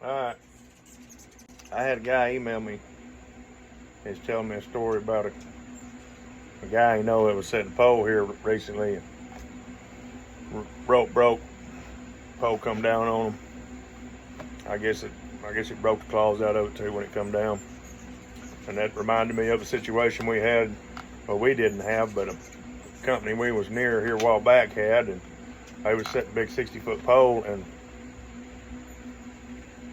Alright. I had a guy email me. He's telling me a story about a guy he know that was setting a pole here recently. Rope broke. Pole come down on him. I guess it broke the claws out of it too when it come down. And that reminded me of a situation we had, well, we didn't have, but a company we was near here a while back had, and they was setting a big 60-foot pole, and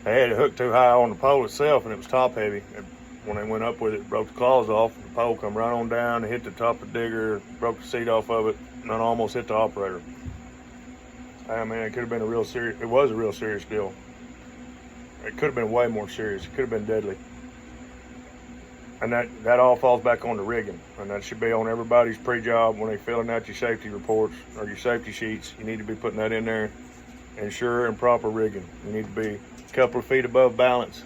they had it hooked too high on the pole itself, and it was top heavy. And when they went up with it, broke the claws off, and the pole come right on down and hit the top of the digger, broke the seat off of it, and then almost hit the operator. I mean, it could have been it was a real serious deal. It could have been way more serious. It could have been deadly. And that all falls back on the rigging. And that should be on everybody's pre-job when they're filling out your safety reports or your safety sheets. You need to be putting that in there. Ensure and proper rigging. You need to be a couple of feet above balance.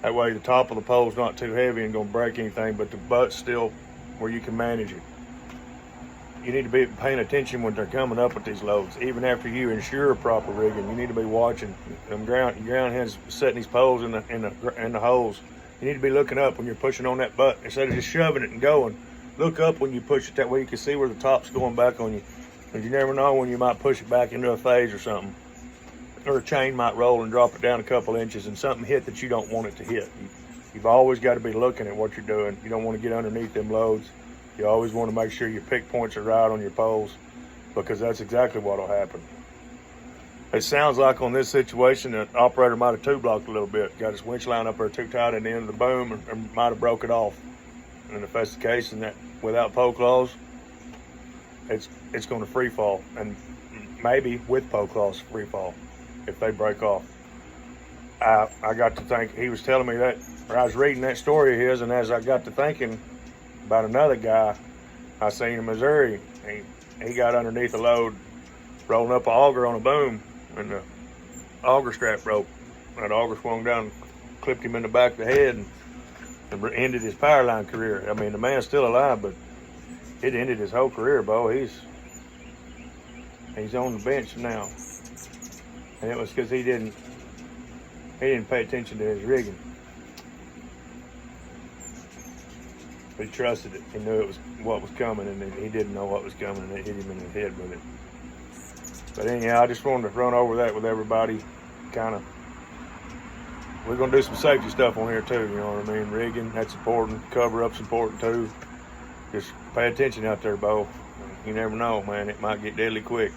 That way the top of the pole's not too heavy and gonna break anything, but the butt's still where you can manage it. You need to be paying attention when they're coming up with these loads. Even after you ensure proper rigging, you need to be watching them ground hands setting these poles in the holes. You need to be looking up when you're pushing on that butt instead of just shoving it and going. Look up when you push it, that way you can see where the top's going back on you. Because you never know when you might push it back into a phase or something. Or a chain might roll and drop it down a couple inches and something hit that you don't want it to hit. You've always got to be looking at what you're doing. You don't want to get underneath them loads. You always want to make sure your pick points are right on your poles, because that's exactly what will happen. It sounds like on this situation, the operator might have two-blocked a little bit, got his winch line up there too tight in the end of the boom, and might have broke it off. And if that's the case, and that without pole claws, it's going to free fall, and maybe with pole claws free fall if they break off. I got to think, he was telling me that, or I was reading that story of his, and as I got to thinking about another guy I seen in Missouri, he got underneath a load, rolling up an auger on a boom, and the auger strap broke. That auger swung down, clipped him in the back of the head, and ended his power line career. I mean, the man's still alive, but it ended his whole career, Bo. He's on the bench now, and it was because he didn't pay attention to his rigging. He trusted it. He knew it was what was coming, and he didn't know what was coming, and it hit him in the head with it. But anyhow, I just wanted to run over that with everybody. We're gonna do some safety stuff on here too. You know what I mean? Rigging, that's important. Cover up's important too. Just pay attention out there, Bo. You never know, man. It might get deadly quick.